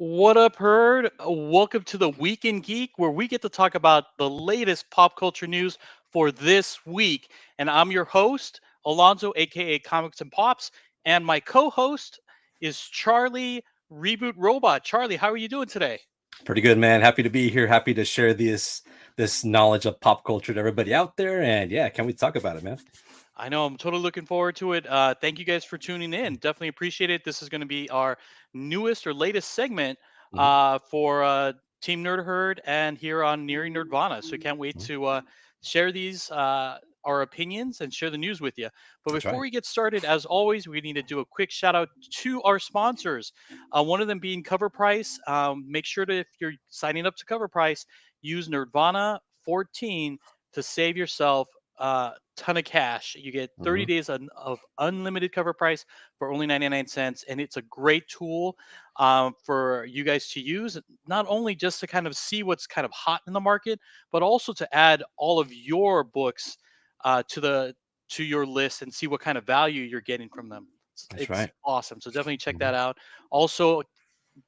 What up, Herd? Welcome to the Weekend Geek, where we get to talk about the latest pop culture news for this week. And I'm your host, Alonzo, aka Comics and Pops, and my co-host is Charlie Reboot Robot. Charlie, how are you doing today? Pretty good, man. Happy to be here. Happy to share this knowledge of pop culture to everybody out there. And yeah, can we talk about it, man? I know I'm totally looking forward to it. Thank you guys for tuning in. Definitely appreciate it. This is going to be our newest or latest segment Hmm. for Team Nerd Herd and here on Nearing Nerdvana. So can't wait to share these our opinions and share the news with you. But That's before right. we get started, as always, we need to do a quick shout out to our sponsors. One of them being Cover Price. Make sure to, if you're signing up to Cover Price, use Nerdvana 14 to save yourself ton of cash. You get 30 Hmm. days of unlimited cover price for only 99 cents. And it's a great tool for you guys to use, not only just to kind of see what's kind of hot in the market, but also to add all of your books to your list and see what kind of value you're getting from them. That's It's right. awesome. So definitely check Hmm. that out. Also,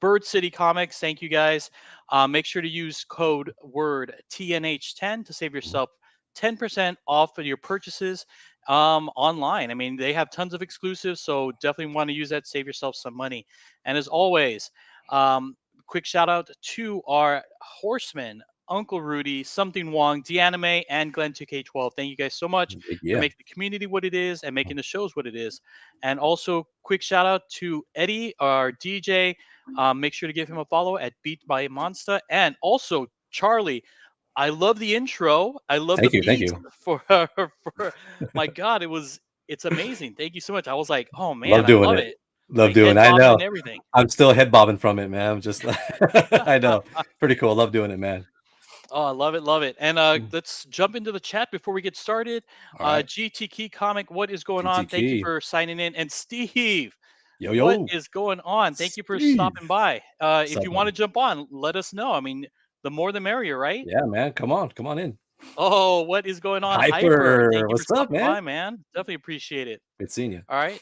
Bird City Comics, thank you guys. Make sure to use code word TNH10 to save Hmm. yourself 10% off of your purchases online. I mean, they have tons of exclusives, so definitely want to use that, save yourself some money. And as always, um, quick shout out to our horsemen, Uncle Rudy, Something Wong, Deanime, and Glenn 2K12. Thank you guys so much for Yeah. making the community what it is and making the shows what it is. And also, quick shout out to Eddie, our DJ. Make sure to give him a follow at Beat by Monster. And also, Charlie, I love the intro. I love the Thank you. Thank beat you. for for my God, it's amazing. Thank you so much. I was like, oh man, Love I doing love it. it. Love Like doing head it. I bobbing know. and everything. I'm still head bobbing from it, man. I'm just I know. Pretty cool. Love doing it, man. Oh, I love it, love it. And Mm. let's jump into the chat before we get started. All right. GT Key Comic, what is going on? Thank you GTK. for signing in. And Steve, Yo, what yo. is going on? Thank you for Steve. stopping by. What's If up, you want man? to jump on, let us know. I mean, the more the merrier, right? Yeah, man. Come on. Come on in. Oh, what is going on, Hyper? Hyper. Thank you for What's up, stopping man? by, man. Definitely appreciate it. Good seeing you. All right,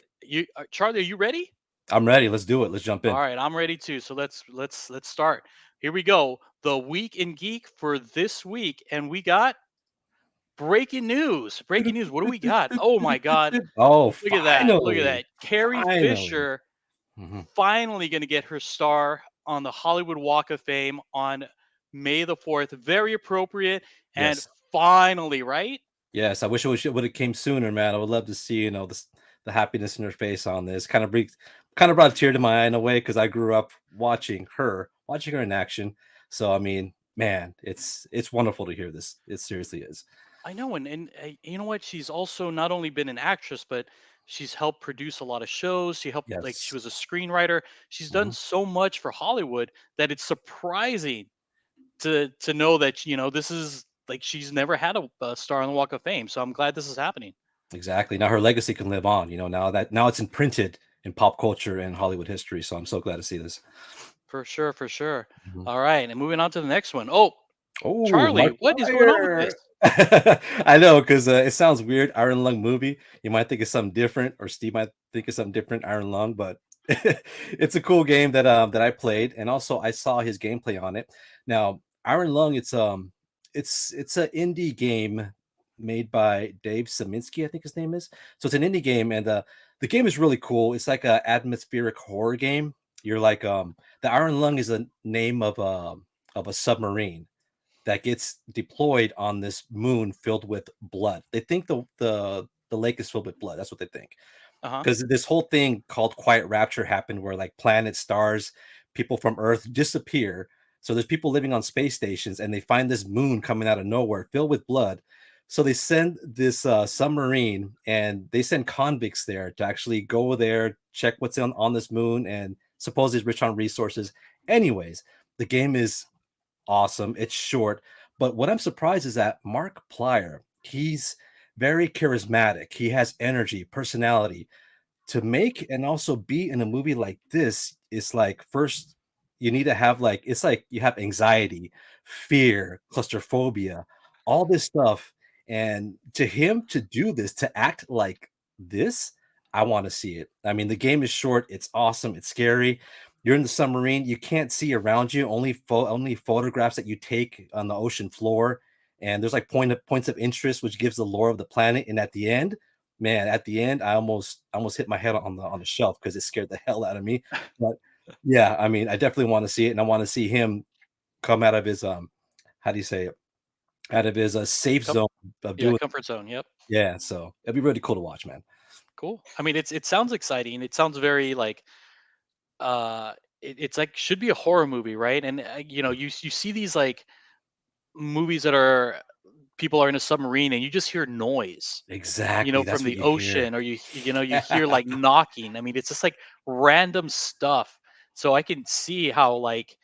Charlie, are you ready? I'm ready. Let's do it. Let's jump All in. right, I'm ready too. So let's start. Here we go. The week in geek for this week, and we got breaking news. Breaking news. What do we got? Oh my God! Oh, Look at that! Look at finally. that! Carrie Finally. Fisher Mhm. finally going to get her star on the Hollywood Walk of Fame on May the 4th. Very appropriate, and Yes. finally, right? Yes. I wish it would have came sooner, man. I would love to see, this the happiness in her face on this. Kind of brought a tear to my eye in a way because I grew up watching her in action. So I mean, man, it's wonderful to hear this. It seriously is. I know, and you know what? She's also not only been an actress, but she's helped produce a lot of shows. She helped, like, she Yes. was a screenwriter. She's done Mhm. so much for Hollywood that it's surprising to know that this is like she's never had a star on the Walk of Fame. So I'm glad this is happening. Exactly. Now her legacy can live on, now it's imprinted in pop culture and Hollywood history. So I'm so glad to see this. For sure, for sure. Mhm. All right, and moving on to the next one. Oh, Oh, Charlie, Mark what is going on with this? Fire. I know, because it sounds weird. Iron Lung movie. You might think it's something different, or Steve might think it's something different. Iron Lung, but it's a cool game that I played, and also I saw his gameplay on it. Now, Iron Lung, it's an indie game made by Dave Saminsky, I think his name is. So it's an indie game, and the game is really cool. It's like a atmospheric horror game. You're like the Iron Lung is a name of a submarine that gets deployed on this moon filled with blood. They think the lake is filled with blood. That's what they think. Uh huh. Because this whole thing called Quiet Rapture happened where like planets, stars, people from Earth disappear. So there's people living on space stations and they find this moon coming out of nowhere filled with blood. So they send this submarine and they send convicts there to actually go there, check what's on this moon, and suppose it's rich on resources. Anyways, the game is awesome. It's short, but what I'm surprised is that Mark Plyer, he's very charismatic. He has energy, personality. To make and also be in a movie like this is like first you need to have like it's like you have anxiety, fear, claustrophobia, all this stuff. And to him to do this, to act like this, I want to see it. I mean, the game is short, it's awesome, it's scary. you're in the submarine, you can't see around you, only photographs that you take on the ocean floor, and there's like points of interest, which gives the lore of the planet. And at the end, man, at the end, I almost hit my head on the shelf because it scared the hell out of me. But yeah, I mean, I definitely want to see it, and I want to see him come out of his how do you say it? Out of his safe Com- zone of yeah, doing. comfort zone. Yep. Yeah, so it'd be really cool to watch, man. Cool. I mean, it sounds exciting. It sounds very like it's like should be a horror movie, right? And you see these like movies that are people are in a submarine and you just hear noise, Exactly, from that's what the you hear. ocean, or you hear like knocking. I mean, it's just like random stuff. So I can see how like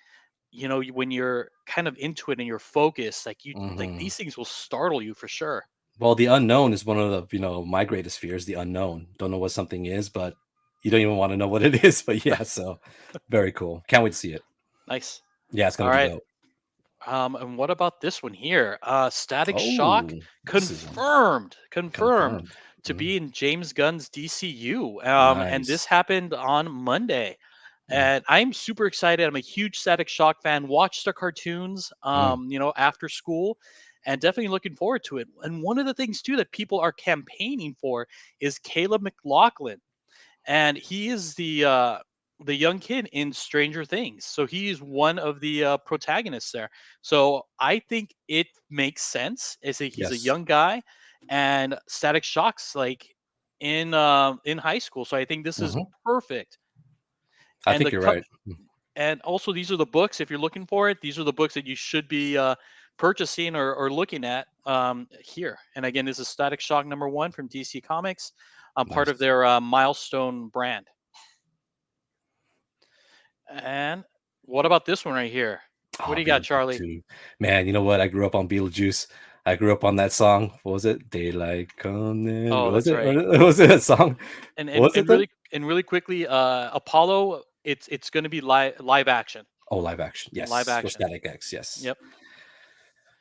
when you're kind of into it and you're focused, like you like Mhm. these things will startle you for sure. Well, the unknown is one of the, my greatest fears, the unknown. Don't know what something is, but you don't even wanna know what it is, but yeah, so very cool. Can't wait to see it. Nice. Yeah, it's All gonna be right. dope. And what about this one here? Static Shock Oh, this is one. confirmed Confirmed. to Mhm. be in James Gunn's DCU. And this Nice. happened on Monday. Mm, And I'm super excited. I'm a huge Static Shock fan. Watched the cartoons, mm. after school, and definitely looking forward to it. And one of the things too that people are campaigning for is Caleb McLaughlin, and he is the young kid in Stranger Things. So he's one of the protagonists there. So I think it makes sense. He's a Yes. young guy, and Static Shock's like in high school. So I think this is Mhm. perfect. I And think the you're co- right. and also these are the books if you're looking for it. These are the books that you should be purchasing or looking at here. And again, this is Static Shock #1 from DC Comics. Part of Nice. their Milestone brand. And what about this one right here? What Oh, do you got, Beetlejuice Charlie? 2. Man, you know what? I grew up on Beetlejuice. I grew up on that song. What was it? Daylight coming. Oh, Was that's it? right. Was it a song? And and Was it and then? really quickly, Apollo. It's going to be live action. Oh, live action. Live Yes. For action. Static X. Yes. Yep.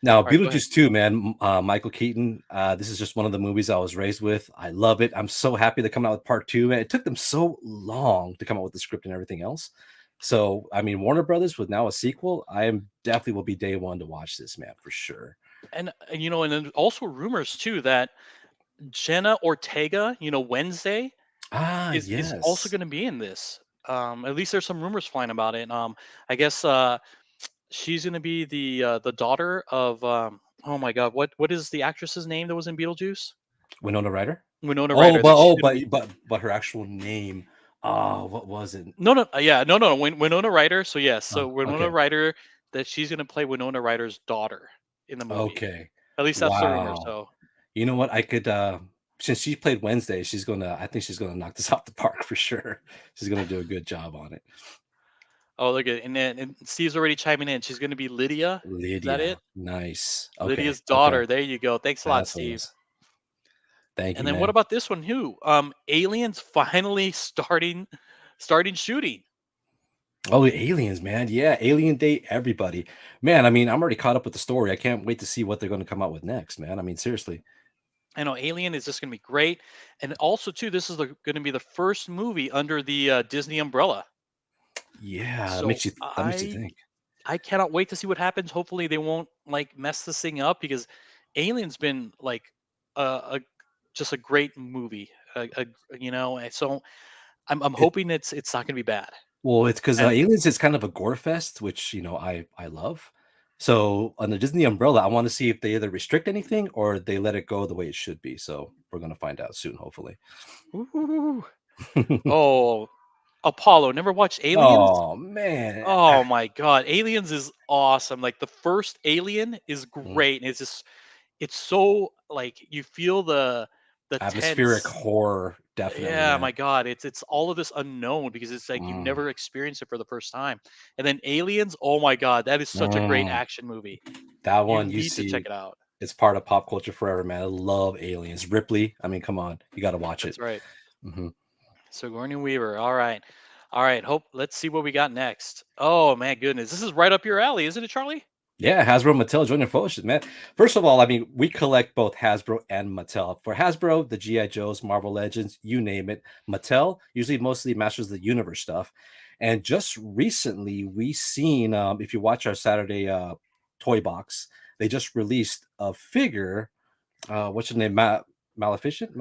Now, All right, go ahead. Beetlejuice 2, man, Michael Keaton. This is just one of the movies I was raised with. I love it. I'm so happy they're coming out with part two. Man, it took them so long to come out with the script and everything else. So, I mean, Warner Brothers with now a sequel, I am definitely will be day one to watch this, man, for sure. And then also rumors too that Jenna Ortega, Wednesday, Ah, is also yes. going to be in this. At least there's some rumors flying about it. I guess she's going to be the daughter of oh my god, what is the actress's name that was in Beetlejuice? Winona Ryder. Winona Oh, Ryder. I but think she's oh, going to be. but her actual name. Oh, what was it? No, no, yeah, no, no, Winona Ryder. So yes, so Winona Okay. Ryder, that she's gonna play Winona Ryder's daughter in the movie. Okay. At least that's the rumor. Wow. So, You know what? I could since she played Wednesday, I think she's gonna knock this out the park for sure. She's gonna do a good job on it. oh, look at, and then and Steve's already chiming in. She's gonna be Lydia. Is that Lydia. it? Nice. Okay. Lydia's Okay. daughter. There you go. Thanks a lot, That's what it Steve. is. Thank And you, then what man. about this one? Who? Aliens finally starting shooting. Oh, aliens, man. Yeah, Alien Date, everybody. Man, I mean, I'm already caught up with the story. I can't wait to see what they're gonna come out with next, man. I mean, seriously. I know Alien is just gonna be great, and also too, this is gonna be the first movie under the Disney umbrella. Yeah, So that makes you think. I cannot wait to see what happens. Hopefully, they won't like mess this thing up because Alien's been like a just a great movie. And so I'm It hoping it's not gonna be bad. Well, it's because And Aliens is kind of a gore fest, which I love. So on the Disney umbrella, I want to see if they either restrict anything or they let it go the way it should be. So we're gonna find out soon, hopefully. ooh, oh, Apollo, never watched Aliens? Oh man. Oh my god, Aliens is awesome. Like the first Alien is Mm. great, and it's so like you feel the Atmospheric tense. horror, definitely, Yeah, man. my god, it's all of this unknown because it's like you've Mm, never experienced it for the first time. And then Aliens, oh my god, that is such a great mm. action movie. That You one you need to check see, it out. it's part of pop culture forever, man. I love Aliens. Ripley, I mean, come on, you got to watch it. That's right. Mhm. Sigourney Weaver. All right. All right. Let's see what we got next. Oh man, goodness. This is right up your alley, isn't it, Charlie? Yeah, Hasbro, Mattel, join your forces, man. First of all, I mean, we collect both Hasbro and Mattel. For Hasbro, the GI Joes, Marvel Legends, you name it. Mattel, usually mostly Masters of the Universe stuff. And just recently, we seen if you watch our Saturday toy box, they just released a figure. What's your name? Maleficent?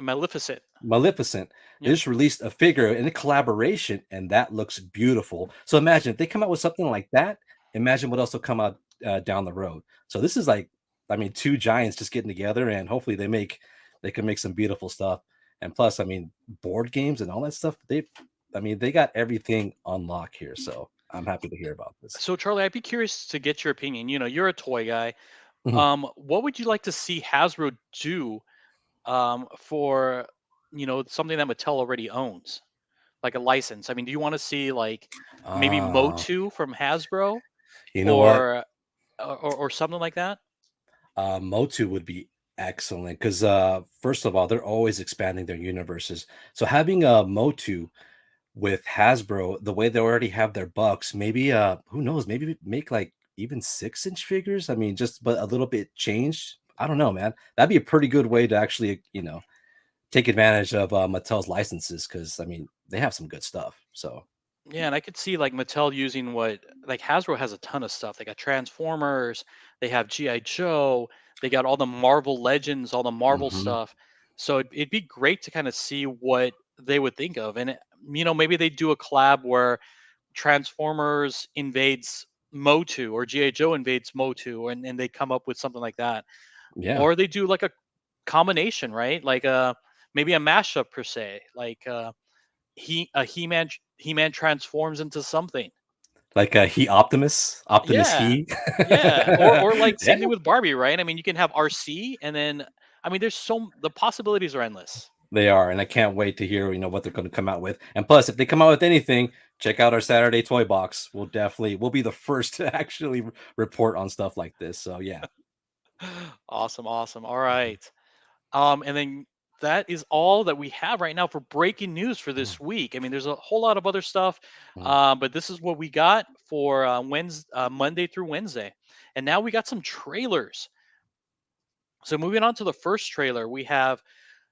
Maleficent. Maleficent. They Yep. just released a figure in a collaboration, and that looks beautiful. So imagine if they come out with something like that. Imagine what else will come out down the road. So this is like, I mean, two giants just getting together, and hopefully they can make some beautiful stuff. And plus, I mean, board games and all that stuff. I mean, they got everything on lock here. So I'm happy to hear about this. So Charlie, I'd be curious to get your opinion. You're a toy guy. Mhm. What would you like to see Hasbro do for something that Mattel already owns, like a license? I mean, do you want to see like maybe Uh, Motu from Hasbro you know what? or or something like that? Motu would be excellent because first of all, they're always expanding their universes. So having a Motu with Hasbro, the way they already have their bucks, maybe who knows, maybe make like even 6-inch figures. I mean, just but a little bit changed. I don't know, man. That'd be a pretty good way to actually, take advantage of Mattel's licenses because I mean they have some good stuff. So Yeah, and I could see like Mattel using what like Hasbro has a ton of stuff. They got Transformers, they have GI Joe, they got all the Marvel Legends, all the Marvel mhm. stuff. So it'd be great to kind of see what they would think of, and maybe they do a collab where Transformers invades Motu or GI Joe invades Motu, and they come up with something like that, Yeah, or they do like a combination, right? Like maybe a mashup per se, like He-Man transforms into something. like he Optimus Yeah. he. Yeah, or like Yeah, same thing with Barbie, right? I mean, you can have RC and then I mean, the possibilities are endless. they are, and I can't wait to hear what they're going to come out with. And plus, if they come out with anything, check out our Saturday toy box. We'll be the first to actually report on stuff like this. So yeah. Awesome, awesome. All right. And then that is all that we have right now for breaking news for Mhm, this week. I mean, there's a whole lot of other stuff, mhm, but this is what we got for Monday through Wednesday. And now we got some trailers. So moving on to the first trailer, we have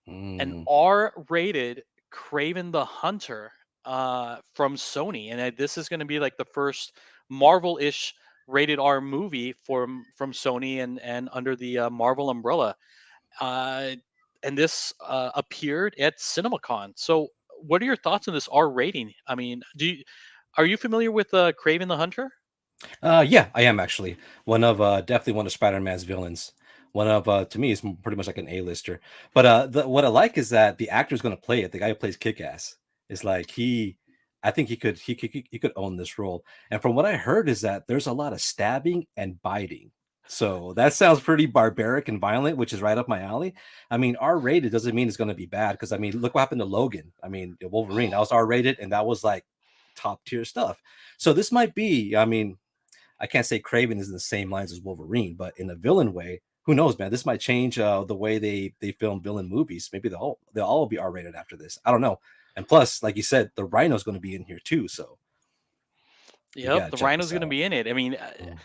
an mm. R-rated Craven the Hunter from Sony, and this is going to be like the first Marvel-ish rated R movie from Sony and under the Marvel umbrella. Uh, and this appeared at CinemaCon. So, what are your thoughts on this R rating? I mean, are you familiar with Craven the Hunter? Yeah, I am actually definitely one of Spider-Man's villains. One of to me is pretty much like an A-lister. But what I like is that the actor's going to play it. The guy who plays Kick-Ass is like I think he could own this role. And from what I heard is that there's a lot of stabbing and biting. So that sounds pretty barbaric and violent, which is right up my alley. I mean, R-rated doesn't mean it's going to be bad because I mean, look what happened to Logan. I mean, Wolverine, that was R-rated and that was like top tier stuff. So this might be, I mean, I can't say Craven is in the same lines as Wolverine, but in a villain way, who knows, man? This might change the way they film villain movies. Maybe they'll all be R rated after this. I don't know. And plus, like you said, the Rhino's going to be in here too, so we Yep, got to the check Rhino's this going to out. be in it. I mean, Mm.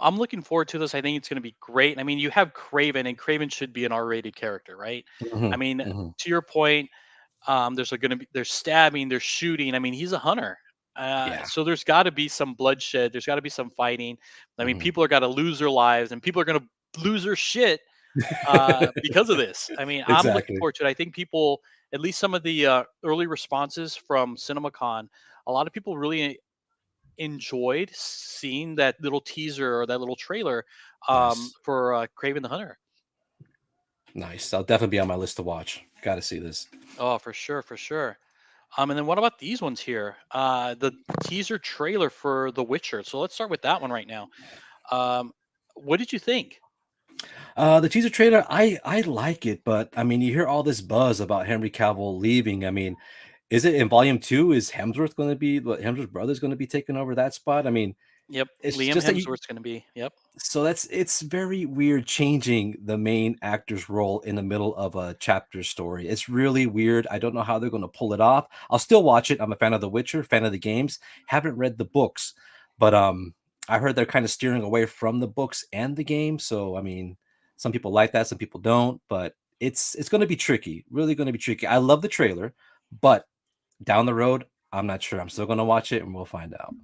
I'm looking forward to this. I think it's going to be great. I mean, you have Craven, and Craven should be an R-rated character, right? I Mhm, mean, mhm. to your point, there's stabbing, there's shooting. I mean, he's a hunter. Yeah. So there's got to be some bloodshed. There's got to be some fighting. I mean, Mhm. people are got to lose their lives, and people are going to lose their shit because of this. I mean, I'm looking Exactly. forward to it. I think people, at least some of the early responses from CinemaCon, a lot of people really enjoyed seeing that little teaser or that little trailer Nice. for Craven the Hunter. Nice. I'll definitely be on my list to watch. Got to see this. Oh, for sure, for sure. And then what about these ones here? The teaser trailer for The Witcher. So let's start with that one right now. Um, what did you think? The teaser trailer, I like it, but I mean, you hear all this buzz about Henry Cavill leaving. I mean, is it in volume two? Is Hemsworth going to be what Hemsworth's brother's going to be taking over that spot? I mean, Yep, it's Liam just that you Hemsworth's going to be. Yep. so it's very weird changing the main actor's role in the middle of a chapter story. It's really weird. I don't know how they're going to pull it off. I'll still watch it. I'm a fan of The Witcher, fan of the games. Haven't read the books, but I heard they're kind of steering away from the books and the game. So I mean, some people like that, some people don't, but it's going to be tricky. Really going to be tricky. I love the trailer, but down the road, I'm not sure. I'm still gonna watch it, and we'll find out.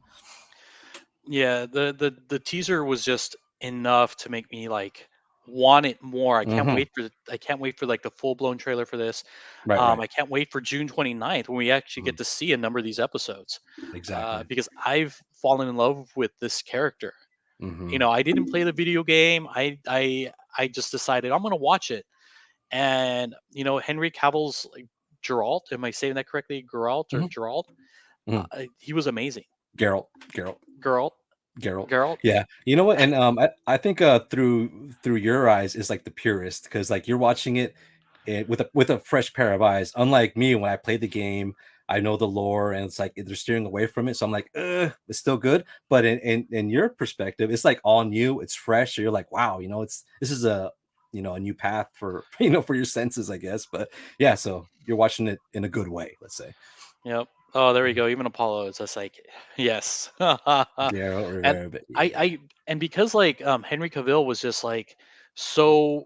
Yeah, the teaser was just enough to make me like want it more. Hmm. I can't wait for like the full blown trailer for this. Right, right. I can't wait for June 29th when we actually Mhm. get to see a number of these episodes. Exactly. Because I've fallen in love with this character. You Hmm. know, I didn't play the video game. I just decided I'm gonna watch it. And you know, Henry Cavill's like Geralt, am I saying that correctly? Geralt or Hmm. Geralt? Hmm. He was amazing. Geralt, Geralt, Geralt, Geralt. Geralt. Yeah, you know what? And I think through your eyes is like the purest because like you're watching it with a fresh pair of eyes. Unlike me, when I played the game, I know the lore, and it's like they're steering away from it. So I'm like, it's still good. But in your perspective, it's like all new. It's fresh. So you're like, wow, this is a a new path for for your senses, I guess. But yeah, so you're watching it in a good way, let's say. Yep. Oh, there we Mhm. go. Even Apollo is just like, yes. And Geralt Rivera, but yeah. I and because like Henry Cavill was just like so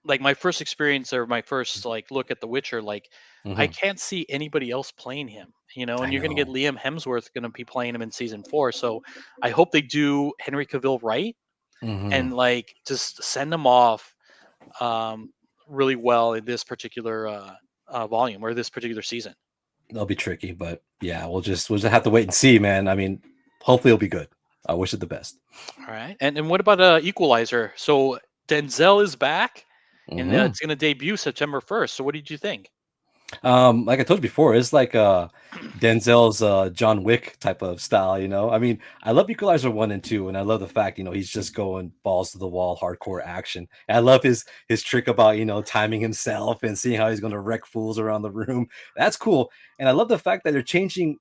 like my first experience or my first like look at The Witcher, like I Hmm. can't see anybody else playing him, you know, and I you're gonna get know. Liam Hemsworth gonna be playing him in season 4. So I hope they do Henry Cavill right Hmm. and like just send him off um really well in this particular volume or this particular season. They'll be tricky, but yeah, we'll just have to wait and see, man. I mean, hopefully it'll be good. I wish it the best. All right. And what about Equalizer? So Denzel is back and Hmm. it's gonna debut September 1st. So what did you think? Like I told you before, it's like Denzel's John Wick type of style, you know. I mean, I love Equalizer 1 and 2, and I love the fact, he's just going balls to the wall, hardcore action. And I love his trick about, timing himself and seeing how he's gonna wreck fools around the room. That's cool. And I love the fact that they're changing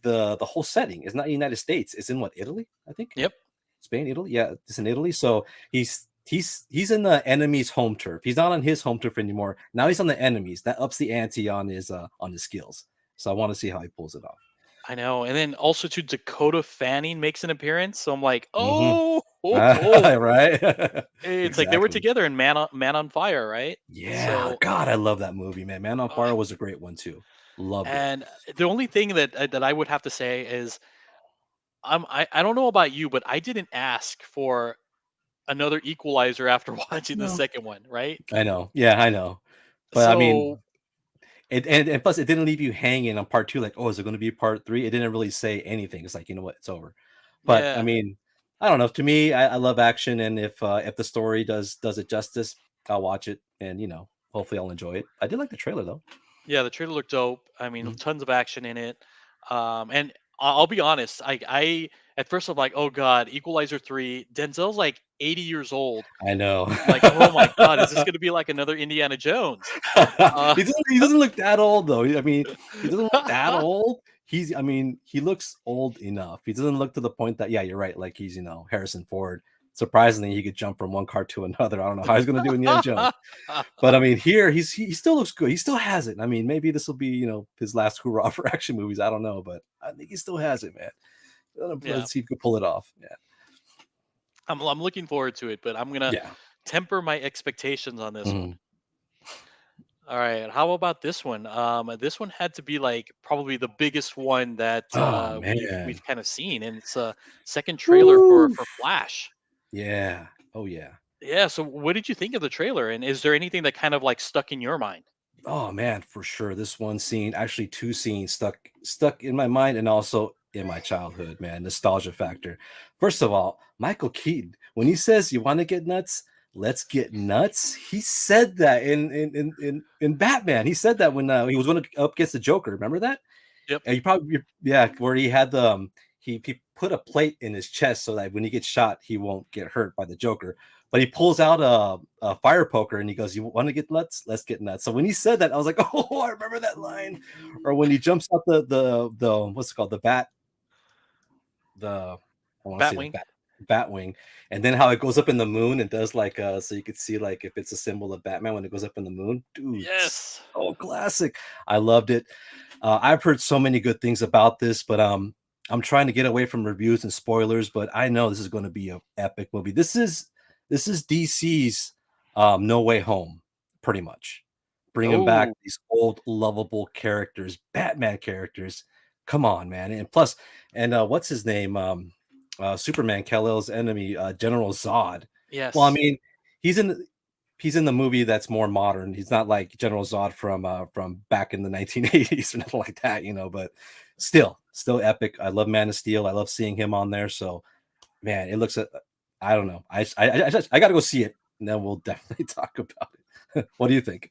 the whole setting. It's not United States, it's in what, Italy, I think? Yep. Spain, Italy. Yeah, it's in Italy. So he's in the enemy's home turf. He's not on his home turf anymore. Now he's on the enemies. That ups the ante on his skills. So I want to see how he pulls it off. I know. And then also too Dakota Fanning makes an appearance. So I'm like, Hmm. oh, oh. Right. It's like they were Exactly. together in Man on Fire, right? Yeah. So God, I love that movie, man. Man on uh, Fire was a great one too. Loved it. and the only thing that I would have to say is I don't know about you, but I didn't ask for another Equalizer after watching the No. second one, right? I know. Yeah, I know. But I So mean, and plus it didn't leave you hanging on part two, like, oh, is it going to be part three? It didn't really say anything. It's like, you know what, it's over. But I yeah, mean, I don't know. To me, I love action, and if the story does it justice, I'll watch it, and hopefully I'll enjoy it. I did like the trailer though. yeah, the trailer looked dope. I mean, Mhm. tons of action in it. And I'll be honest, I at first I'm like, oh god, Equalizer 3. Denzel's like 80 years old. I know. I'm like, oh my god, is this gonna be like another Indiana Jones? Uh, He doesn't look that old though. I mean, he doesn't look that old. I mean, he looks old enough. He doesn't look to the point that, yeah, you're right. Like he's, Harrison Ford. Surprisingly, he could jump from one car to another. I don't know how he's gonna do Indiana Jones. But I mean, here he still looks good. He still has it. I mean, maybe this will be, his last hurrah for action movies. I don't know, but I think he still has it, man. yeah, Let's see if he can pull it off. Yeah. I'm looking forward to it, but I'm gonna Yeah. temper my expectations on this one. Mhm. All right, how about this one? This one had to be like probably the biggest one that Oh we've man. kind of seen, and it's a second trailer for Woo. Flash. Yeah. Oh yeah. Yeah. So, what did you think of the trailer? And is there anything that kind of like stuck in your mind? Oh man, for sure. This one scene, actually two scenes stuck in my mind and also in my childhood, man. Nostalgia factor. First of all, Michael Keaton, when he says you want to get nuts, let's get nuts. He said that in Batman. He said that when he was going up against the Joker. Remember that? Yep. Yeah, where he had the he put a plate in his chest so that when he gets shot, he won't get hurt by the Joker. But he pulls out a fire poker and he goes, "You want to get nuts? Let's get nuts." So when he said that, I was like, "Oh, I remember that line." Or when he jumps out the what's it called, the I want to say the Batwing. bat wing, and then how it goes up in the moon and does like so you could see like if it's a symbol of Batman when it goes up in the moon. Dude, Yes. so classic. I loved it. I've heard so many good things about this, but I'm trying to get away from reviews and spoilers. But I know this is going to be an epic movie. This is DC's No Way Home, pretty much, bringing back Oh, these old lovable characters, Batman characters, Come on, man. And plus, and what's his name? Superman, Kal-El's enemy, General Zod. Well, I Yes. mean, he's in the, he's in the movie that's more modern. He's not like General Zod from back in the 1980s or nothing like that, but still epic. I love Man of Steel. I love seeing him on there. So, man, it looks I don't know. I got to go see it, and then we'll definitely talk about it. What do you think?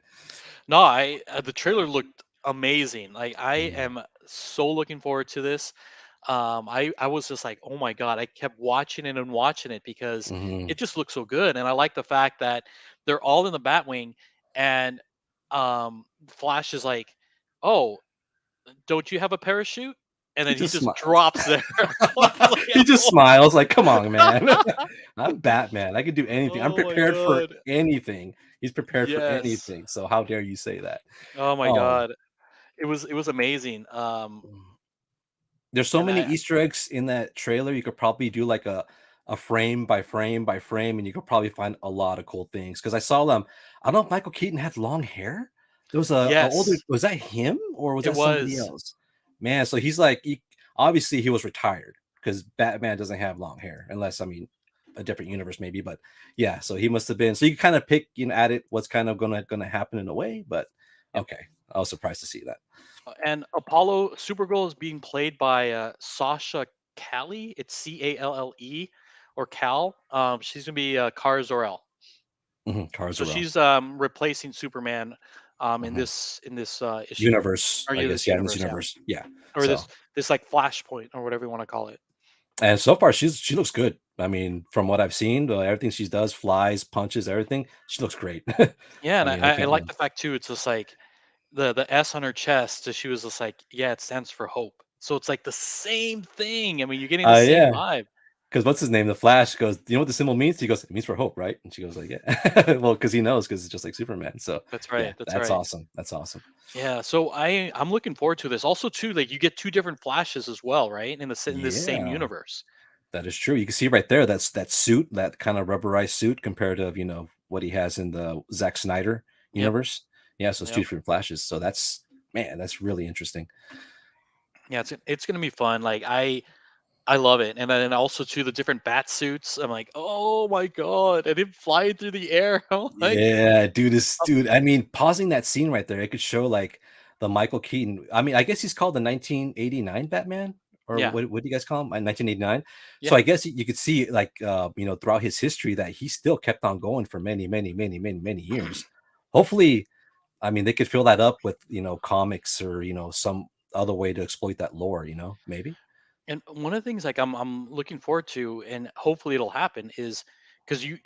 No, the trailer looked amazing. Like I Mm, am so looking forward to this. I was just like, oh my god! I kept watching it and watching it because mhm. it just looks so good, and I like the fact that they're all in the Batwing, and Flash is like, oh, don't you have a parachute? And He then he just just smiles. drops there. I was like, He just oh, smiles like, "Come on, man. I'm Batman. I can do anything. I'm oh my prepared for god, anything." He's prepared for yes, anything. So how dare you say that? oh my Oh, god, it was amazing. mm. There's so And many I Easter eggs in that trailer. You could probably do like a frame by frame by frame, and you could probably find a lot of cool things. Because I saw them. I don't know if Michael Keaton had long hair. There was a older. yes, Was that him or was it that somebody was. else? Man, so he's like obviously he was retired because Batman doesn't have long hair unless I mean a different universe maybe. But yeah, so he must have been. So you kind of pick at it what's kind of gonna happen in a way. But Yep. okay, I was surprised to see that. And Apollo Supergirl is being played by Sasha Calle. It's Calle or Cal. She's gonna be Kara Zor-El. Cars So are well. she's replacing Superman in Mhm. this issue Universe, or I yeah, guess. this Yeah, in this universe, yeah, universe. Yeah. or So, this like Flashpoint or whatever you want to call it. and so far, she looks good. I mean, from what I've seen, everything she does, flies, punches, everything, she looks great. Yeah, I and mean, I I can't. like the fact too. It's just like the S on her chest. She was just like, yeah, it stands for hope. So it's like the same thing. I mean, you're getting the same Yeah, vibe. because what's his name? The Flash goes, "Do you know what the symbol means?" He goes, "It means for hope, right?" And she goes, "Like, yeah." Well, because he knows, because it's just like Superman. So, That's yeah, right. That's that's right. awesome. That's awesome. Yeah, so I'm looking forward to this. Also, too, like you get two different flashes as well, right? In this same Yeah, universe. that is true. You can see right there. That's that suit, that kind of rubberized suit, compared to what he has in the Zack Snyder Yep, universe. Yeah, so it's two yep. different flashes. So that's man, that's really interesting. Yeah, it's gonna be fun. Like I love it, and then also too the different bat suits. I'm like, oh my god, and him flying through the air. I'm like, Yeah, dude, this um, dude. I mean, pausing that scene right there, it could show like the Michael Keaton. I mean, I guess he's called the 1989 Batman, or yeah, what do you guys call him? 1989. So yeah. I guess you could see like throughout his history that he still kept on going for many, many, many, many, many years. Hopefully, I mean, they could fill that up with comics or some other way to exploit that lore. Maybe. And one of the things like I'm looking forward to, and hopefully it'll happen, is because you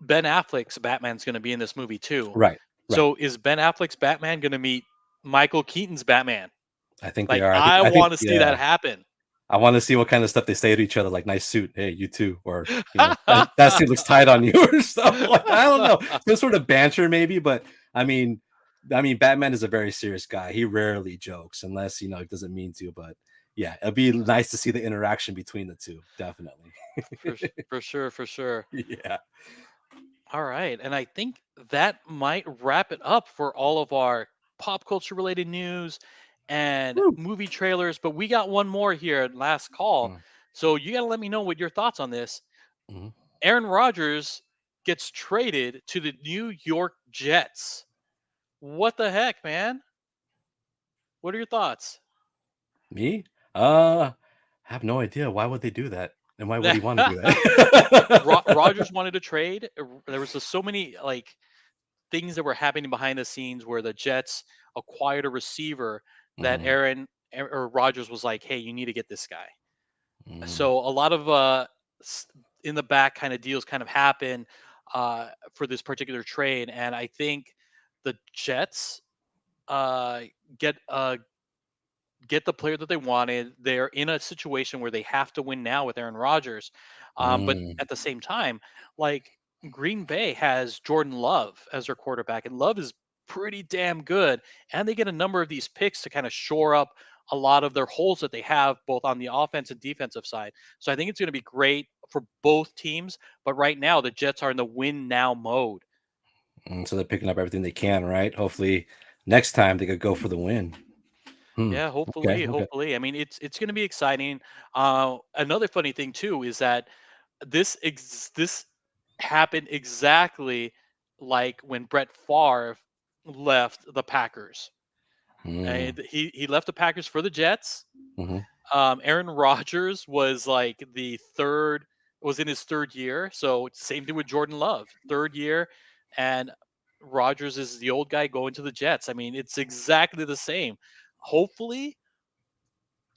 Ben Affleck's Batman's gonna be in this movie too. Right. Right. So is Ben Affleck's Batman gonna meet Michael Keaton's Batman? I think they Like, are. I think. I I think. want to see Yeah. that happen. I want to see what kind of stuff they say to each other, like "nice suit," "hey, you too," or that suit looks tight on you, or stuff like that. I don't know, some sort of banter maybe. But I mean, Batman is a very serious guy. He rarely jokes unless he doesn't mean to. But yeah, it'd be nice to see the interaction between the two. Definitely. For sure, for sure. Yeah. All right, and I think that might wrap it up for all of our pop culture related news and Woo. movie trailers. But we got one more here, last call. Mm, So you got to let me know what your thoughts on this. mhm. Aaron Rodgers gets traded to the New York Jets. What the heck, man? What are your thoughts? Me? I have no idea. Why would they do that? And why would he want to do that? Rodgers wanted to trade. There was just so many like things that were happening behind the scenes where the Jets acquired a receiver that Mhm, Or Rodgers was like, "Hey, you need to get this guy." mhm, So a lot of s- in the back kind of deals kind of happen for this particular trade, and I think the Jets uh, get get the player that they wanted. They're in a situation where they have to win now with Aaron Rodgers. But mm. at the same time, like Green Bay has Jordan Love as their quarterback, and Love is pretty damn good. And they get a number of these picks to kind of shore up a lot of their holes that they have both on the offense and defensive side. So I think it's going to be great for both teams. But right now, the Jets are in the win now mode. So they're picking up everything they can, right? Hopefully, next time they could go for the win. Hmm. Yeah, Okay. hopefully, Okay. hopefully. I mean, it's going to be exciting. Another funny thing too is that this happened exactly like when Brett Favre left the Packers. Mm, And he left the Packers for the Jets. mhm. Aaron Rodgers was like was in his third year. So same thing with Jordan Love, third year, and Rodgers is the old guy going to the Jets. I mean, it's exactly the same. Hopefully,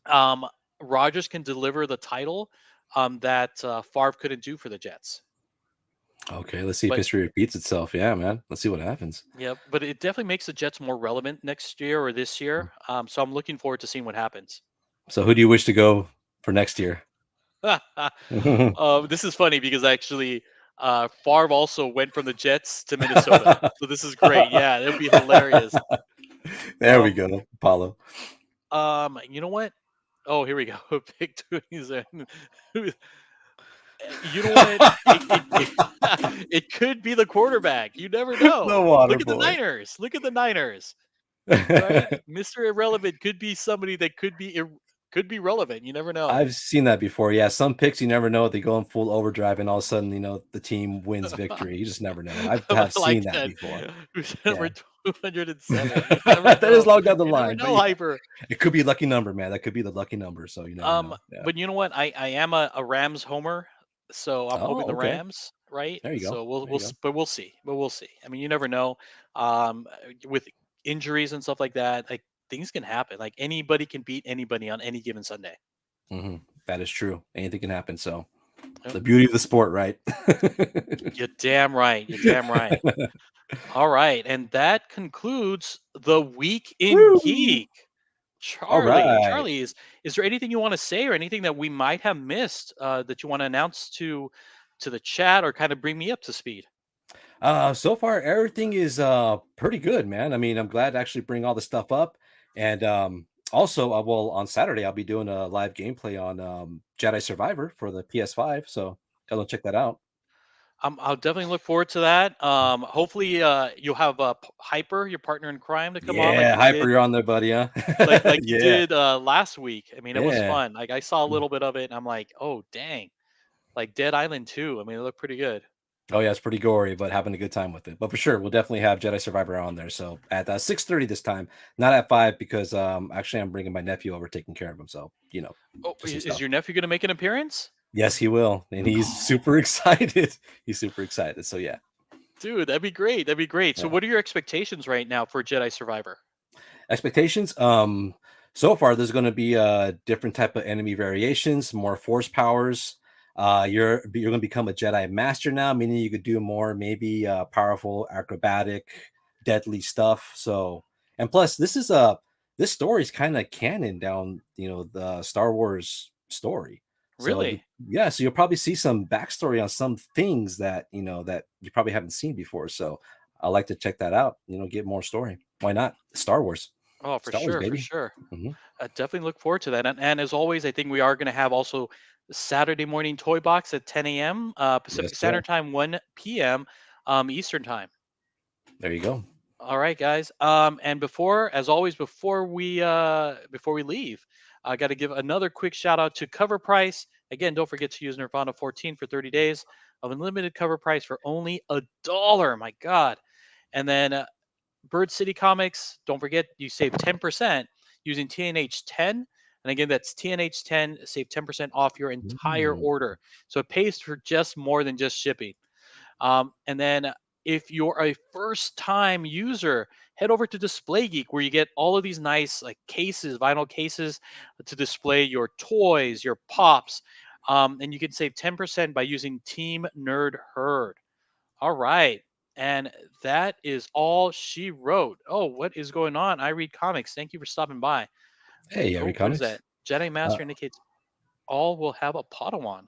um, Rodgers can deliver the title that Favre couldn't do for the Jets. Okay, let's see if But history repeats itself. Yeah, man. Let's see what happens. yeah, but it definitely makes the Jets more relevant next year or this year. So I'm looking forward to seeing what happens. So who do you wish to go for next year? This is funny because actually, Favre also went from the Jets to Minnesota. So this is great. Yeah, it'll be hilarious. There we Um, go, Paulo. you know what? Oh, here we go. Pick two. You know what? It could be the quarterback. You never The know. water Look at the boy. Niners. Look at the Niners. Right? Mr. Irrelevant could be somebody that could be relevant. You never know. I've seen that before. Yeah, some picks you never know. They go in full overdrive, and all of a sudden, the team wins victory. You just never know. I I have like seen that that. before. Who's Yeah, number 207? You never that is know. long down the You never line, but know, yeah, Hyper. it could be a lucky number, man. That could be the lucky number. So you never know. Yeah. But you know what? I am a Rams homer, so I'm hoping Oh, the okay. Rams, right? There you go. So There you go. but we'll see. But we'll see. I mean, you never know. With injuries and stuff like that, like things can happen. Like anybody can beat anybody on any given Sunday. That is true. Anything can happen. So Yep. the beauty of the sport, right? You're damn right. You're damn right. All right, and that concludes the week in Woo! Geek. All right. Charlie, is there anything you want to say or anything that we might have missed that you want to announce to the chat or kind of bring me up to speed? So far everything is pretty good, man. I mean, I'm glad to actually bring all the stuff up. And also well on Saturday I'll be doing a live gameplay on Jedi Survivor for the PS5. So go check that out. I'll definitely look forward to that. Hopefully, you'll have Hyper, your partner in crime, to come on Yeah, Hyper, you're on there, buddy, huh? like you Yeah. did last week. I mean, it was Yeah. fun. Like I saw a little bit of it, and I'm like, oh dang, like Dead Island 2. I mean, it looked pretty good. Oh yeah, it's pretty gory, but having a good time with it. But for sure, we'll definitely have Jedi Survivor on there. So at 6:30 this time, not at 5 because actually I'm bringing my nephew over taking care of him. So Oh, just some is stuff. your nephew going to make an appearance? Yes, he will, and he's super excited. He's super excited. So yeah, Dude, that'd be great. That'd be great. So, yeah. what are your expectations right now for Jedi Survivor? Expectations. So far there's going to be different type of enemy variations, more force powers. You're going to become a Jedi Master now, meaning you could do more, maybe powerful, acrobatic, deadly stuff. So, and plus, this story is kind of canon down, the Star Wars story. So Really? yeah, so you'll probably see some backstory on some things that that you probably haven't seen before. So I like to check that out. Get more story. Why not? Star Wars. Oh, for Star Wars, sure, for baby. sure. Mhm. Definitely look forward to that. And as always, I think we are going to have also Saturday morning toy box at 10 a.m. Yes, Pacific sir. Standard Time, 1 p.m. Eastern Time. There you go. All right, guys. And as always, before we leave, I got to give another quick shout out to Cover Price. Again, don't forget to use Nirvana 14 for 30 days of unlimited cover price for only $1. My God. And then Bird City Comics, don't forget you save 10% using TNH 10. And again, that's TNH 10, save 10% off your entire Mm. order. So it pays for just more than just shipping. And then if you're a first time user, head over to Display Geek where you get all of these nice like cases, vinyl cases to display your toys, your pops. And you can save 10% by using Team Nerd Herd. All right. And that is all she wrote. Oh, what is going on? I read comics. Thank you for stopping by. Hey, Yari Oh, what is Comics. that? Jedi Uh, Master indicates all will have a Padawan.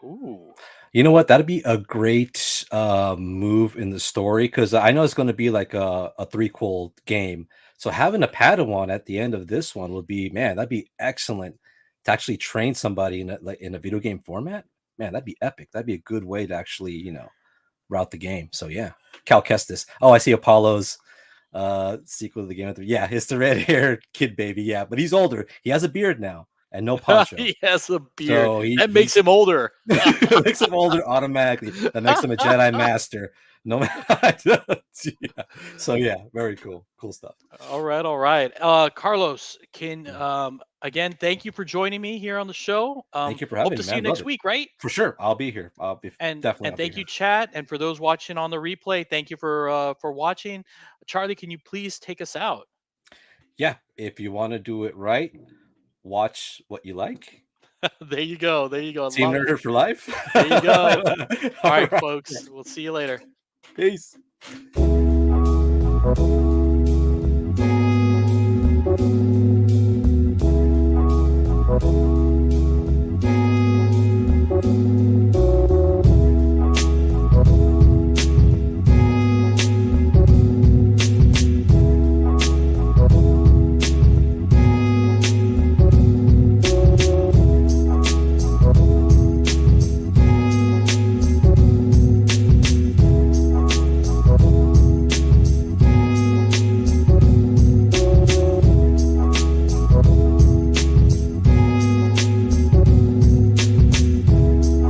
Ooh, you know what? That'd be a great move in the story because I know it's going to be like a threequel game. So having a Padawan at the end of this one would be, man, that'd be excellent to actually train somebody in a video game format. Man, that'd be epic. That'd be a good way to actually route the game. So yeah, Cal Kestis. Oh, I see Apollo's sequel to the Game of Thrones. Yeah, it's the red haired kid baby. Yeah, but he's older. He has a beard now and no poncho. He has a beard. So That makes he's him older. makes him older automatically. That makes him a Jedi Master. No matter. Yeah. So yeah, very cool. Cool stuff. All right, all right. Carlos, can again, thank you for joining me here on the show. Thank you for Hope having to me, see you man. Love next it. week, right? For sure. I'll be here. And Definitely I'll be thank you, here. chat, and for those watching on the replay, thank you for watching. Charlie, can you please take us out? Yeah. If you want to do it right, watch what you like. There you go. There you go. Team Love it. Nerder for life. There you go. All All right, right. folks. We'll see you later. Peace.